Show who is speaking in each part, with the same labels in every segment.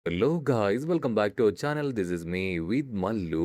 Speaker 1: Hello guys, welcome back to our channel. This is me with Mallu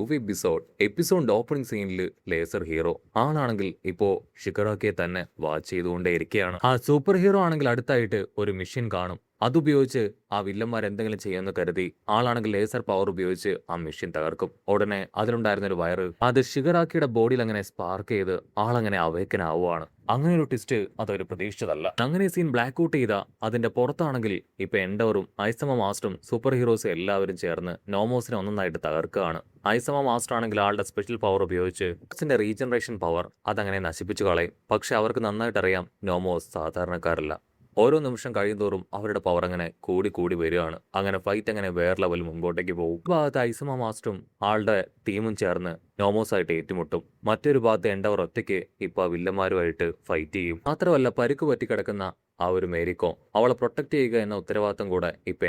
Speaker 1: episode opening സീനിൽ laser hero ആളാണെങ്കിൽ ഇപ്പോ ഷിക്കറാക്കിയെ തന്നെ watch ചെയ്തുകൊണ്ടേ ഇരിക്കുകയാണ്. ആ സൂപ്പർ ഹീറോ ആണെങ്കിൽ അടുത്തായിട്ട് ഒരു മിഷൻ കാണും. അതുപയോഗിച്ച് ആ വില്ലന്മാർ എന്തെങ്കിലും ചെയ്യുമെന്ന് കരുതി ആളാണെങ്കിൽ ലേസർ പവർ ഉപയോഗിച്ച് ആ മെഷീൻ തകർക്കും. ഉടനെ അതിലുണ്ടായിരുന്ന ഒരു വയറ് അത് ഷിഗറാക്കിയുടെ ബോഡിയിൽ അങ്ങനെ സ്പാർക്ക് ചെയ്ത് ആളങ്ങനെ അവേക്കൻ ആവുകയാണ്. അങ്ങനെ ഒരു ട്വിസ്റ്റ് അതൊരു പ്രതീക്ഷിച്ചതല്ല. അങ്ങനെ സീൻ ബ്ലാക്ക് ഔട്ട് ചെയ്ത അതിന്റെ പുറത്താണെങ്കിൽ ഇപ്പൊ എൻഡവറും ഐസമ മാസ്റ്ററും സൂപ്പർ ഹീറോസും എല്ലാവരും ചേർന്ന് നോമോസിനെ ഒന്നൊന്നായിട്ട് തകർക്കുകയാണ്. ഐസമ മാസ്റ്റർ ആണെങ്കിൽ ആളുടെ സ്പെഷ്യൽ പവർ ഉപയോഗിച്ച് നോമോസിന്റെ റീജനറേഷൻ പവർ അതങ്ങനെ നശിപ്പിച്ചു കളയും. പക്ഷെ അവർക്ക് നന്നായിട്ട് അറിയാം നോമോസ് സാധാരണക്കാരല്ല. ഓരോ നിമിഷം കഴിയുന്തോറും അവരുടെ പവർ അങ്ങനെ കൂടി കൂടി വരികയാണ്. അങ്ങനെ ഫൈറ്റ് അങ്ങനെ വേറെ ലെവൽ മുമ്പോട്ടേക്ക് പോകും. ഒരു ഭാഗത്ത് ഐസമ മാസ്റ്ററും ആളുടെ ടീമും ചേർന്ന് നോമോസായിട്ട് ഏറ്റുമുട്ടും. മറ്റൊരു ഭാഗത്ത് എൻഡവർ ഒറ്റയ്ക്ക് ഇപ്പൊ വില്ലന്മാരുമായിട്ട് ഫൈറ്റ് ചെയ്യും. മാത്രമല്ല പരിക്ക് പറ്റി കിടക്കുന്ന ആ ഒരു മേരിക്കോ അവളെ പ്രൊട്ടക്ട് ചെയ്യുക എന്ന ഉത്തരവാദിത്തം കൂടെ ഇപ്പൊ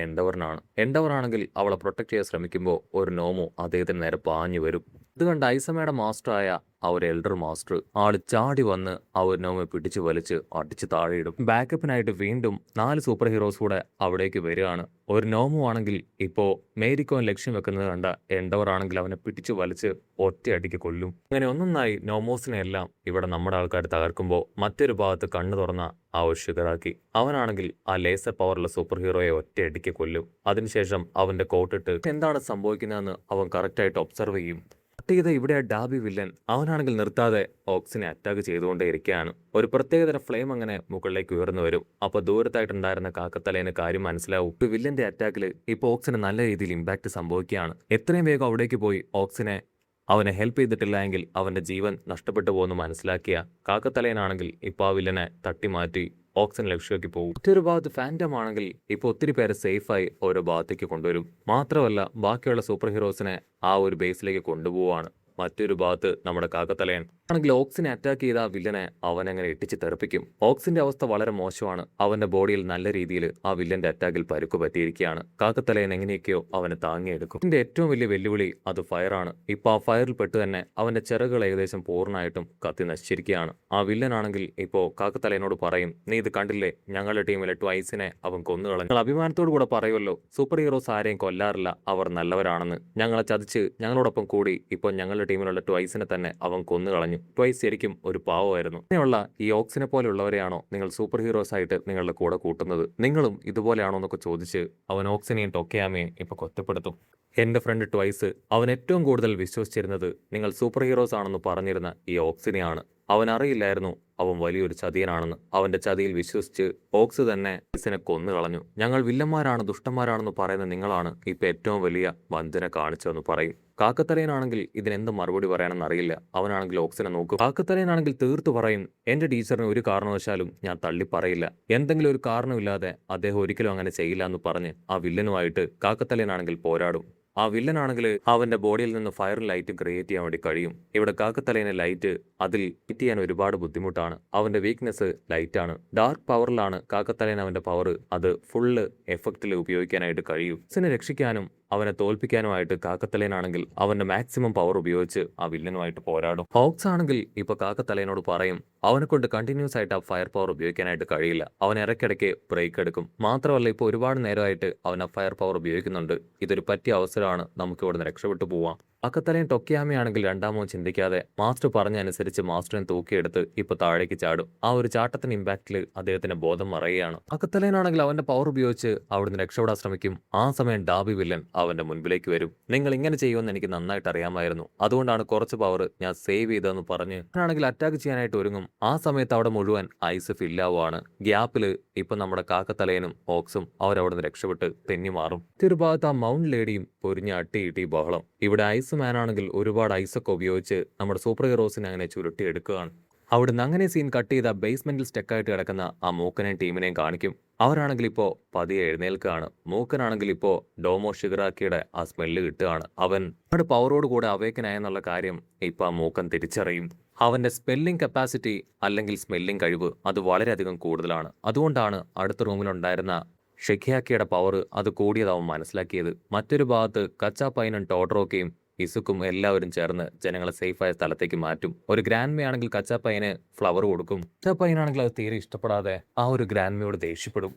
Speaker 1: എൻഡവർ ആണെങ്കിൽ അവളെ പ്രൊട്ടക്ട് ചെയ്യാൻ ശ്രമിക്കുമ്പോൾ ഒരു നോമോ അദ്ദേഹത്തിന് നേരെ പാഞ്ഞു വരും. ഇത് കണ്ട് ഐസമയുടെ മാസ്റ്ററായ ആ ഒരു എൽഡർ മാസ്റ്റർ ആള് ചാടി വന്ന് ആ ഒരു നോമെ പിടിച്ചു വലിച്ച് അടിച്ച് താഴെയിടും. ബാക്കപ്പിനായിട്ട് വീണ്ടും 4 സൂപ്പർ ഹീറോസ് കൂടെ അവിടേക്ക് വരികയാണ്. ഒരു നോമോ ആണെങ്കിൽ ഇപ്പോ മേരിക്കോൻ ലക്ഷ്യം വെക്കുന്നത് കണ്ട എൻഡവർ ആണെങ്കിൽ അവനെ പിടിച്ചു വലിച്ച് ഒറ്റയടിക്ക് കൊല്ലും. അങ്ങനെ ഒന്നൊന്നായി നോമോസിനെ എല്ലാം ഇവിടെ നമ്മുടെ ആൾക്കാർ തകർക്കുമ്പോൾ മറ്റൊരു ഭാഗത്ത് കണ്ണു തുറന്ന ആ ഒരു ഷിഗറാക്കി അവനാണെങ്കിൽ ആ ലേസർ പവറുള്ള സൂപ്പർ ഹീറോയെ ഒറ്റയടിക്ക് കൊല്ലും. അതിനുശേഷം അവന്റെ കോട്ടിട്ട് എന്താണ് സംഭവിക്കുന്നതെന്ന് അവൻ കറക്റ്റായിട്ട് ഒബ്സർവ് ചെയ്യും. ചെയ്ത ഇവിടെ ഡാബി വില്ലൻ അവനാണെങ്കിൽ നിർത്താതെ ഓക്സിനെ അറ്റാക്ക് ചെയ്തുകൊണ്ടേ ഇരിക്കുകയാണ്. ഒരു പ്രത്യേകതരം ഫ്ലെയിം അങ്ങനെ മുകളിലേക്ക് ഉയർന്നു വരും. അപ്പൊ ദൂരത്തായിട്ടുണ്ടായിരുന്ന കാക്കത്തലേന് കാര്യം മനസ്സിലാവും. ഒരു വില്ലന്റെ അറ്റാക്കിൽ ഇപ്പൊ ഓക്സിന് നല്ല രീതിയിൽ ഇമ്പാക്ട് സംഭവിക്കുകയാണ്. എത്രയും വേഗം അവിടേക്ക് പോയി ഓക്സിനെ അവനെ ഹെൽപ്പ് ചെയ്തിട്ടില്ല എങ്കിൽ അവന്റെ ജീവൻ നഷ്ടപ്പെട്ടു പോകുന്നു മനസ്സിലാക്കിയ കാക്കത്തലേനാണെങ്കിൽ ഇപ്പൊ ആ വില്ലനെ തട്ടിമാറ്റി ഓക്സിജൻ ലക്ഷ്യമാക്കി പോകും. മറ്റൊരു ഭാഗത്ത് ഫാൻറ്റം ആണെങ്കിൽ ഇപ്പോൾ ഒത്തിരി പേരെ സേഫായി ഓരോ ഭാഗത്തേക്ക് കൊണ്ടുവരും. മാത്രമല്ല ബാക്കിയുള്ള സൂപ്പർ ഹീറോസിനെ ആ ഒരു ബേസിലേക്ക് കൊണ്ടുപോവാണ്. മറ്റൊരു ഭാഗത്ത് നമ്മുടെ കാക്കത്തലയൻ ആണെങ്കിൽ ഓക്സിനെ അറ്റാക്ക് ചെയ്ത ആ വില്ലനെ അവനങ്ങനെ ഇട്ടിച്ച് തെറിപ്പിക്കും. ഓക്സിന്റെ അവസ്ഥ വളരെ മോശമാണ്. അവന്റെ ബോഡിയിൽ നല്ല രീതിയിൽ ആ വില്ലന്റെ അറ്റാക്കിൽ പരുക്ക് പറ്റിയിരിക്കുകയാണ്. കാക്കത്തലയൻ എങ്ങനെയൊക്കെയോ അവനെ താങ്ങിയെടുക്കും. ഇതിന്റെ ഏറ്റവും വലിയ വെല്ലുവിളി അത് ഫയറാണ്. ഇപ്പൊ ആ ഫയറിൽ പെട്ട് തന്നെ അവന്റെ ചിറകുകൾ ഏകദേശം പൂർണ്ണമായിട്ടും കത്തി നശിച്ചിരിക്കുകയാണ്. ആ വില്ലനാണെങ്കിൽ ഇപ്പോ കാക്കത്തലയനോട് പറയും, നീ ഇത് കണ്ടില്ലേ, ഞങ്ങളുടെ ടീമിലെ ട്വൈസിനെ അവൻ കൊന്നുകളഞ്ഞു. ഞങ്ങൾ അഭിമാനത്തോടു കൂടെ പറയുമല്ലോ, സൂപ്പർ ഹീറോസ് ആരെയും കൊല്ലാറില്ല, അവർ നല്ലവരാണെന്ന്. ഞങ്ങളെ ചതിച്ച് ഞങ്ങളോടൊപ്പം കൂടി ഇപ്പോൾ ഞങ്ങളുടെ ടീമിലുള്ള ട്വൈസിനെ തന്നെ അവൻ കൊന്നുകളഞ്ഞു. ട്വൈസ് ശരിക്കും ഒരു പാവമായിരുന്നു. അങ്ങനെയുള്ള ഈ ഓക്സിനെ പോലെയുള്ളവരെയാണോ നിങ്ങൾ സൂപ്പർ ഹീറോസ് ആയിട്ട് നിങ്ങളുടെ കൂടെ കൂട്ടുന്നത്? നിങ്ങളും ഇതുപോലെയാണോ എന്നൊക്കെ ചോദിച്ച് അവൻ ഓക്സിനെയും ടൊക്കയാമയും ഇപ്പൊ കൊറ്റപ്പെടുത്തും. എന്റെ ഫ്രണ്ട് ട്വൈസ് അവൻ ഏറ്റവും കൂടുതൽ വിശ്വസിച്ചിരുന്നത് നിങ്ങൾ സൂപ്പർ ഹീറോസ് ആണെന്ന് പറഞ്ഞിരുന്ന ഈ ഓക്സിനെയാണ്. അവൻ അറിയില്ലായിരുന്നു അവൻ വലിയൊരു ചതിയനാണെന്ന്. അവന്റെ ചതിയിൽ വിശ്വസിച്ച് ഓക്സ് തന്നെ ട്വൈസിനെ കൊന്നുകളഞ്ഞു. ഞങ്ങൾ വില്ലന്മാരാണ്, ദുഷ്ടന്മാരാണെന്ന് പറയുന്ന നിങ്ങളാണ് ഇപ്പൊ ഏറ്റവും വലിയ വഞ്ചന കാണിച്ചതെന്ന് പറയും. കാക്കത്തലയനാണെങ്കിൽ ഇതിനെന്ത് മറുപടി പറയാനെന്ന് അറിയില്ല. അവനാണെങ്കിൽ ഓക്സിനെ നോക്കും. കാക്കത്തലയനാണെങ്കിൽ തീർത്തു പറയും, എന്റെ ടീച്ചറിന് ഒരു കാരണവശാലും ഞാൻ തള്ളി പറയില്ല. എന്തെങ്കിലും ഒരു കാരണമില്ലാതെ അദ്ദേഹം ഒരിക്കലും അങ്ങനെ ചെയ്യില്ല എന്ന് പറഞ്ഞ് ആ വില്ലനുമായിട്ട് കാക്കത്തലയനാണെങ്കിൽ പോരാടും. ആ വില്ലനാണെങ്കിൽ അവന്റെ ബോഡിയിൽ നിന്ന് ഫയർ ലൈറ്റ് ക്രിയേറ്റ് ചെയ്യാൻ വേണ്ടി കഴിയും. ഇവിടെ കാക്കത്തലേനെ ലൈറ്റ് അതിൽ ഫിറ്റ് ചെയ്യാൻ ഒരുപാട് ബുദ്ധിമുട്ടാണ്. അവന്റെ വീക്ക്നെസ് ലൈറ്റ് ആണ്. ഡാർക്ക് പവറിലാണ് കാക്കത്തലേൻ അവന്റെ പവർ അത് ഫുള്ള് എഫക്റ്റിൽ ഉപയോഗിക്കാനായിട്ട് കഴിയും. ഇതിനെ രക്ഷിക്കാനും അവനെ തോൽപ്പിക്കാനുമായിട്ട് കാക്കത്തലേനാണെങ്കിൽ അവന്റെ മാക്സിമം പവർ ഉപയോഗിച്ച് ആ വില്ലനുമായിട്ട് പോരാടും. ഹോക്സ് ആണെങ്കിൽ ഇപ്പൊ കാക്കത്തലേനോട് പറയും, അവനെ കൊണ്ട് കണ്ടിന്യൂസ് ആയിട്ട് ആ ഫയർ പവർ ഉപയോഗിക്കാനായിട്ട് കഴിയില്ല. അവൻ ഇടയ്ക്കിടയ്ക്ക് ബ്രേക്ക് എടുക്കും. മാത്രമല്ല ഇപ്പോൾ ഒരുപാട് നേരമായിട്ട് അവൻ ആ ഫയർ പവർ ഉപയോഗിക്കുന്നുണ്ട്. ഇതൊരു പറ്റിയ അവസരമാണ്, നമുക്ക് ഇവിടുന്ന് രക്ഷപ്പെട്ടു പോവാം. കാക്കത്തലേൻ ടൊക്കയാമയാണെങ്കിൽ രണ്ടാമോ ചിന്തിക്കാതെ മാസ്റ്റർ പറഞ്ഞനുസരിച്ച് മാസ്റ്ററിനെ തൂക്കിയെടുത്ത് ഇപ്പൊ താഴേക്ക് ചാടും. ആ ഒരു ചാട്ടത്തിന് ഇമ്പാക്റ്റിൽ അദ്ദേഹത്തിന്റെ ബോധം മറയുകയാണ്. കാക്കത്തലേനാണെങ്കിൽ അവന്റെ പവർ ഉപയോഗിച്ച് അവിടുന്ന് രക്ഷപ്പെടാൻ ശ്രമിക്കും. ആ സമയം ഡാബി വില്ലൻ അവന്റെ മുൻപിലേക്ക് വരും. നിങ്ങൾ ഇങ്ങനെ ചെയ്യുമെന്ന് എനിക്ക് നന്നായിട്ട് അറിയാമായിരുന്നു, അതുകൊണ്ടാണ് കുറച്ച് പവർ ഞാൻ സേവ് ചെയ്തതെന്ന് പറഞ്ഞ് അവനാണെങ്കിൽ അറ്റാക്ക് ചെയ്യാനായിട്ട് ഒരുങ്ങും. ആ സമയത്ത് അവിടെ മുഴുവൻ ഐസ് ഫില്ലാവുകയാണ്. ഗ്യാപ്പില് ഇപ്പൊ നമ്മുടെ കാക്കത്തലേനും ഓക്സും അവരവിടുന്ന് രക്ഷപ്പെട്ട് തെന്നി മാറും. ഒരു ഭാഗത്ത് ആ മൗണ്ട് ലേഡിയും പൊരിഞ്ഞ അട്ടിയിട്ടി ബഹളം. ഇവിടെ ഐസ് മാൻ ആണെങ്കിൽ ഒരുപാട് ഐസൊക്കെ ഉപയോഗിച്ച് നമ്മുടെ സൂപ്പർ ഹീറോസിനെ അങ്ങനെ ചുരുട്ടിയെടുക്കുകയാണ്. അവിടുന്ന് അങ്ങനെ സീൻ കട്ട് ചെയ്ത ബേസ്മെന്റിൽ സ്റ്റെക്കായിട്ട് കിടക്കുന്ന ആ മൂക്കനെയും ടീമിനെയും കാണിക്കും. അവരാണെങ്കിൽ ഇപ്പോ പതിയെ എഴുന്നേൽക്കുകയാണ്. മൂക്കനാണെങ്കിൽ ഇപ്പോ ഡോമോ ഷിഗറാക്കിയുടെ ആ സ്മെല്ല് കിട്ടുകയാണ്. അവൻ അവരുടെ പവറോട് കൂടെ അവേക്കനായെന്നുള്ള കാര്യം ഇപ്പൊ ആ മൂക്കൻ തിരിച്ചറിയും. അവന്റെ സ്പെല്ലിംഗ് കപ്പാസിറ്റി അല്ലെങ്കിൽ സ്മെല്ലിംഗ് കഴിവ് അത് വളരെയധികം കൂടുതലാണ്. അതുകൊണ്ടാണ് അടുത്ത റൂമിലുണ്ടായിരുന്ന ഷെഖിയാക്കിയുടെ പവർ അത് കൂടിയത് അവൻ മനസ്സിലാക്കിയത്. മറ്റൊരു ഭാഗത്ത് കച്ചാപ്പൈനും ടോഡ്രോക്കയും ഇസുക്കും എല്ലാവരും ചേർന്ന് ജനങ്ങളെ സേഫായ സ്ഥലത്തേക്ക് മാറ്റും. ഒരു ഗ്രാൻഡ് ആണെങ്കിൽ കച്ചാപ്പയ്യന് ഫ്ലവർ കൊടുക്കും. കച്ചാപ്പയ്യനാണെങ്കിൽ അത് തീരെ ഇഷ്ടപ്പെടാതെ ആ ഒരു ഗ്രാൻഡ്മയോട് ദേഷ്യപ്പെടും.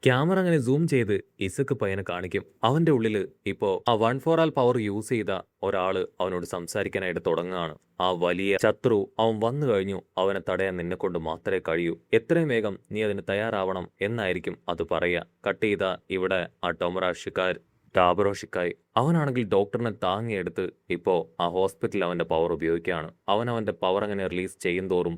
Speaker 1: ക്യാമറ അങ്ങനെ സൂം ചെയ്ത് ഇസക്ക് പയ്യനെ കാണിക്കും. അവന്റെ ഉള്ളിൽ ഇപ്പോ ആ 1 for all പവർ യൂസ് ചെയ്ത ഒരാള് അവനോട് സംസാരിക്കാനായിട്ട് തുടങ്ങുകയാണ്. ആ വലിയ ശത്രു അവൻ വന്നു കഴിഞ്ഞു, അവനെ തടയാൻ നിന്നെ കൊണ്ട് മാത്രമേ കഴിയൂ. എത്രയും വേഗം നീ അതിന് തയ്യാറാവണം എന്നായിരിക്കും അത് പറയുക. കട്ട് ചെയ്ത ഇവിടെ ആ ടാബറോ ഷിക്കായ് അവനാണെങ്കിൽ ഡോക്ടറിനെ താങ്ങിയെടുത്ത് ഇപ്പോ ആ ഹോസ്പിറ്റലിൽ അവന്റെ പവർ ഉപയോഗിക്കുകയാണ്. അവന്റെ പവർ അങ്ങനെ റിലീസ് ചെയ്യും തോറും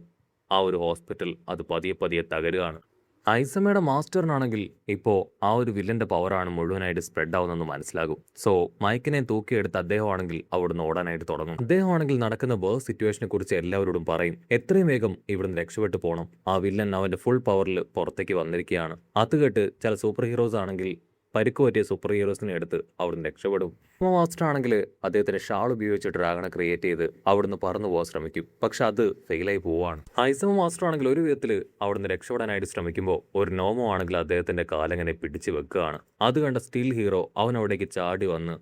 Speaker 1: ആ ഒരു ഹോസ്പിറ്റൽ അത് പതിയെ പതിയെ തകരുകയാണ്. ഐസമയുടെ മാസ്റ്ററിനാണെങ്കിൽ ഇപ്പോൾ ആ ഒരു വില്ലന്റെ പവറാണ് മുഴുവനായിട്ട് സ്പ്രെഡ് ആവുന്നെന്ന് മനസ്സിലാകും. സോ മൈക്കിനെ തൂക്കിയെടുത്ത് അദ്ദേഹമാണെങ്കിൽ അവിടുന്ന് ഓടാനായിട്ട് തുടങ്ങും. അദ്ദേഹമാണെങ്കിൽ നടക്കുന്ന വേഴ്സ് സിറ്റുവേഷനെ കുറിച്ച് എല്ലാവരോടും പറയും. എത്രയും വേഗം ഇവിടുന്ന് രക്ഷപ്പെട്ടു പോകണം. ആ വില്ലൻ അവന്റെ ഫുൾ പവറിൽ പുറത്തേക്ക് വന്നിരിക്കുകയാണ്. അത് കേട്ട് ചില സൂപ്പർ ഹീറോസ് ആണെങ്കിൽ പരിക്ക് പറ്റിയ സൂപ്പർ ഹീറോസിനെ എടുത്ത് അവിടുന്ന് രക്ഷപ്പെടും. മാസ്റ്റർ ആണെങ്കിൽ അദ്ദേഹത്തിന്റെ ഷാൾ ഉപയോഗിച്ച് ഡ്രാഗണെ ക്രിയേറ്റ് ചെയ്ത് അവിടുന്ന് പറന്നു പോകാൻ ശ്രമിക്കും. പക്ഷെ അത് ഫെയിലായി പോവാണ്. ഐസമ മാസ്റ്റർ ആണെങ്കിൽ ഒരു വിധത്തിൽ അവിടുന്ന് രക്ഷപ്പെടാനായിട്ട് ശ്രമിക്കുമ്പോൾ ഒരു നോമോ ആണെങ്കിൽ അദ്ദേഹത്തിന്റെ കാലങ്ങനെ പിടിച്ചു വെക്കുകയാണ്. അത് കണ്ട സ്റ്റീൽ ഹീറോ അവൻ അവിടേക്ക് ചാടി വന്ന്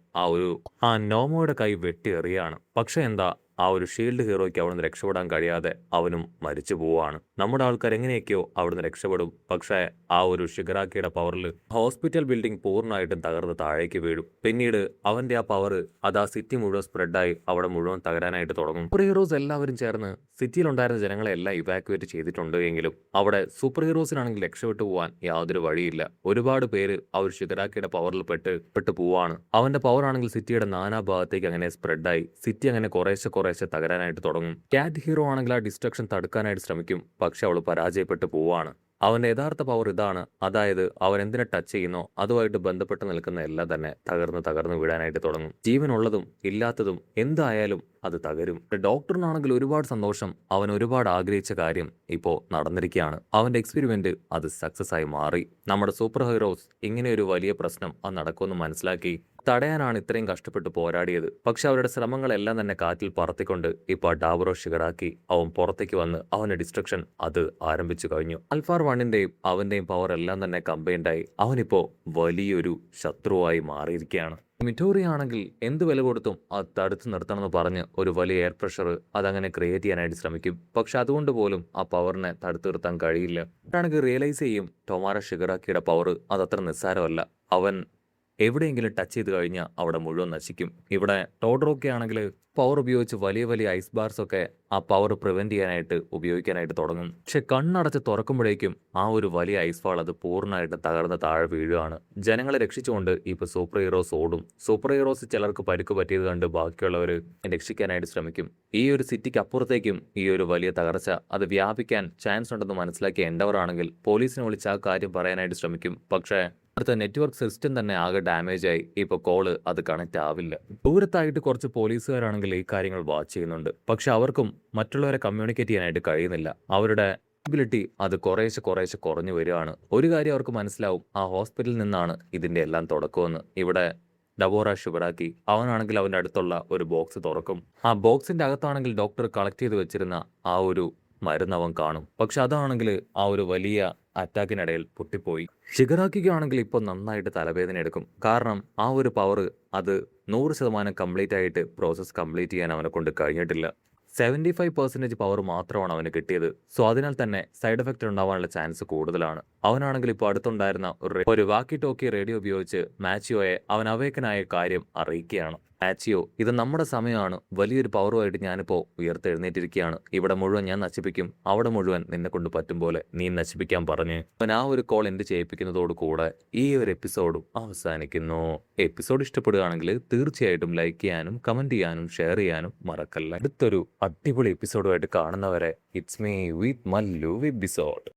Speaker 1: ആ നോമോയുടെ കൈ വെട്ടി എറിയാണ്. പക്ഷെ എന്താ ആ ഒരു ഷീൽഡ് ഹീറോയ്ക്ക് അവിടുന്ന് രക്ഷപ്പെടാൻ കഴിയാതെ അവനും മരിച്ചു പോവാണ്. നമ്മുടെ ആൾക്കാർ എങ്ങനെയൊക്കെയോ അവിടുന്ന് രക്ഷപ്പെടും. പക്ഷേ ആ ഒരു ഷിഗറാക്കിയുടെ പവറിൽ ഹോസ്പിറ്റൽ ബിൽഡിംഗ് പൂർണ്ണമായിട്ടും തകർന്ന് താഴേക്ക് വീഴും. പിന്നീട് അവന്റെ ആ പവർ അത് ആ സിറ്റി മുഴുവൻ സ്പ്രെഡായി അവിടെ മുഴുവൻ തകരാനായിട്ട് തുടങ്ങും. സൂപ്പർ ഹീറോസ് എല്ലാവരും ചേർന്ന് സിറ്റിയിലുണ്ടായിരുന്ന ജനങ്ങളെ എല്ലാം ഇവാക്യുവേറ്റ് ചെയ്തിട്ടുണ്ട് എങ്കിലും അവിടെ സൂപ്പർ ഹീറോസിനാണെങ്കിൽ രക്ഷപ്പെട്ടു പോകാൻ യാതൊരു വഴിയില്ല. ഒരുപാട് പേര് ആ ഒരു ഷിഗറാക്കിയുടെ പവറിൽ പെട്ട് പോവാണ്. അവന്റെ പവർ ആണെങ്കിൽ സിറ്റിയുടെ നാനാഭാഗത്തേക്ക് അങ്ങനെ സ്പ്രെഡായി സിറ്റി അങ്ങനെ കുറേശ്ശെ തകരാനായിട്ട് തുടങ്ങും. ക്യാറ്റ് ഹീറോ ആണെങ്കിൽ ആ ഡിസ്ട്രക്ഷൻ തടുക്കാനായിട്ട് ശ്രമിക്കും. പക്ഷെ അവൾ പരാജയപ്പെട്ടു പോവാണ്. അവന്റെ യഥാർത്ഥ പവർ ഇതാണ്. അതായത് അവൻ എന്തിനെ ടച്ച് ചെയ്യുന്നോ അതുമായിട്ട് ബന്ധപ്പെട്ട് നിൽക്കുന്ന എല്ലാം തന്നെ തകർന്ന് വീഴാനായിട്ട് തുടങ്ങും. ജീവനുള്ളതും ഇല്ലാത്തതും എന്തായാലും അത് തകരും. ഡോക്ടറിനാണെങ്കിൽ ഒരുപാട് സന്തോഷം. അവൻ ഒരുപാട് ആഗ്രഹിച്ച കാര്യം ഇപ്പോൾ നടന്നിരിക്കുകയാണ്. അവന്റെ എക്സ്പെരിമെന്റ് അത് സക്സസ് ആയി മാറി. നമ്മുടെ സൂപ്പർ ഹീറോസ് ഇങ്ങനെ ഒരു വലിയ പ്രശ്നം അത് നടക്കുമെന്ന് മനസ്സിലാക്കി തടയാനാണ് ഇത്രയും കഷ്ടപ്പെട്ട് പോരാടിയത്. പക്ഷെ അവരുടെ ശ്രമങ്ങളെല്ലാം തന്നെ കാറ്റിൽ പറത്തിക്കൊണ്ട് ഇപ്പോൾ ടാബറോ ഷിഗറാക്കി അവൻ പുറത്തേക്ക് വന്ന് അവന്റെ ഡിസ്ട്രക്ഷൻ അത് ആരംഭിച്ചു കഴിഞ്ഞു. ആൽഫാർ 1ന്റെയും അവന്റെയും പവർ എല്ലാം തന്നെ കമ്പൈൻഡായി അവനിപ്പോ വലിയൊരു ശത്രുവായി മാറിയിരിക്കുകയാണ്. മിറ്റോറി ആണെങ്കിൽ എന്ത് വില കൊടുത്തും അത് തടുത്തു നിർത്തണമെന്ന് പറഞ്ഞ് ഒരു വലിയ എയർ പ്രഷർ അതങ്ങനെ ക്രിയേറ്റ് ചെയ്യാനായിട്ട് ശ്രമിക്കും. പക്ഷെ അതുകൊണ്ട് പോലും ആ പവറിനെ തടുത്തു നിർത്താൻ കഴിയില്ല. ആണെങ്കിൽ റിയലൈസ് ചെയ്യും ടൊമാറോ ഷിഗറാക്കിയുടെ പവർ അതത്ര നിസ്സാരമല്ല. അവൻ എവിടെയെങ്കിലും ടച്ച് ചെയ്ത് കഴിഞ്ഞാൽ അവിടെ മുഴുവൻ നശിക്കും. ഇവിടെ ടോഡറൊക്കെ ആണെങ്കിൽ പവർ ഉപയോഗിച്ച് വലിയ വലിയ ഐസ് ബാർസ് ഒക്കെ ആ പവർ പ്രിവെന്റ് ചെയ്യാനായിട്ട് ഉപയോഗിക്കാനായിട്ട് തുടങ്ങും. പക്ഷെ കണ്ണടച്ച് തുറക്കുമ്പോഴേക്കും ആ ഒരു വലിയ ഐസ് ഫാൾ അത് പൂർണ്ണമായിട്ട് തകർന്ന് താഴെ വീഴുകയാണ്. ജനങ്ങളെ രക്ഷിച്ചുകൊണ്ട് ഇപ്പൊ സൂപ്പർ ഹീറോസ് ഓടും. സൂപ്പർ ഹീറോസ് ചിലർക്ക് പരിക്ക് പറ്റിയത് കണ്ട് ബാക്കിയുള്ളവർ രക്ഷിക്കാനായിട്ട് ശ്രമിക്കും. ഈ ഒരു സിറ്റിക്ക് അപ്പുറത്തേക്കും ഈ ഒരു വലിയ തകർച്ച അത് വ്യാപിക്കാൻ ചാൻസ് ഉണ്ടെന്ന് മനസ്സിലാക്കിയ എൻഡവർ ആണെങ്കിൽ പോലീസിനെ വിളിച്ച് ആ കാര്യം പറയാനായിട്ട് ശ്രമിക്കും. പക്ഷേ അടുത്ത നെറ്റ്വർക്ക് സിസ്റ്റം തന്നെ ആകെ ഡാമേജ് ആയി. ഇപ്പോൾ കോള് അത് കണക്ട് ആവില്ല. ദൂരത്തായിട്ട് കുറച്ച് പോലീസുകാരാണെങ്കിൽ ഈ കാര്യങ്ങൾ വാച്ച് ചെയ്യുന്നുണ്ട്. പക്ഷെ അവർക്കും മറ്റുള്ളവരെ കമ്മ്യൂണിക്കേറ്റ് ചെയ്യാനായിട്ട് കഴിയുന്നില്ല. അവരുടെ എബിലിറ്റി അത് കുറേശ്ശെ കുറഞ്ഞു വരികയാണ്. ഒരു കാര്യം അവർക്ക് മനസ്സിലാവും, ആ ഹോസ്പിറ്റലിൽ നിന്നാണ് ഇതിന്റെ എല്ലാം തുടക്കമെന്ന്. ഇവിടെ ഡബോറ ഷിബറാക്കി അവനാണെങ്കിൽ അവന്റെ അടുത്തുള്ള ഒരു ബോക്സ് തുറക്കും. ആ ബോക്സിന്റെ അകത്താണെങ്കിൽ ഡോക്ടർ കളക്ട് ചെയ്ത് വെച്ചിരുന്ന ആ ഒരു മരുന്ന് അവൻ കാണും. പക്ഷെ അതാണെങ്കിൽ ആ ഒരു വലിയ അറ്റാക്കിനിടയിൽ പൊട്ടിപ്പോയി. ഷിഗറാക്കിക്കാണെങ്കിൽ ഇപ്പോൾ നന്നായിട്ട് തലവേദന എടുക്കും. കാരണം ആ ഒരു പവർ അത് 100% കംപ്ലീറ്റ് ആയിട്ട് പ്രോസസ്സ് കംപ്ലീറ്റ് ചെയ്യാൻ അവനെ കൊണ്ട് കഴിഞ്ഞിട്ടില്ല. 75% പവർ മാത്രമാണ് അവന് കിട്ടിയത്. സോ അതിനാൽ തന്നെ സൈഡ് എഫക്റ്റ് ഉണ്ടാവാനുള്ള ചാൻസ് കൂടുതലാണ്. അവനാണെങ്കിൽ ഇപ്പോൾ അടുത്തുണ്ടായിരുന്ന ഒരു വാക്കി ടോക്കി റേഡിയോ ഉപയോഗിച്ച് മാച്ചിയോയെ അവൻ അവേക്കനായ കാര്യം അറിയിക്കുകയാണ്. മാച്ചിയോ, ഇത് നമ്മുടെ സമയമാണ്. വലിയൊരു പവറുമായിട്ട് ഞാനിപ്പോൾ ഉയർത്തെഴുന്നേറ്റിരിക്കുകയാണ്. ഇവിടെ മുഴുവൻ ഞാൻ നശിപ്പിക്കും. അവിടെ മുഴുവൻ നിന്നെ കൊണ്ട് പറ്റും പോലെ നീ നശിപ്പിക്കാൻ പറഞ്ഞ് അവൻ ആ ഒരു കോൾ എൻഡ് ചെയ്യിപ്പിക്കുന്നതോട് കൂടെ ഈ ഒരു എപ്പിസോഡും അവസാനിക്കുന്നു. എപ്പിസോഡ് ഇഷ്ടപ്പെടുകയാണെങ്കിൽ തീർച്ചയായിട്ടും ലൈക്ക് ചെയ്യാനും കമന്റ് ചെയ്യാനും ഷെയർ ചെയ്യാനും മറക്കല്ല. അടുത്തൊരു അടിപൊളി എപ്പിസോഡുമായിട്ട് കാണുന്നവരെ it's me with Mallu episode.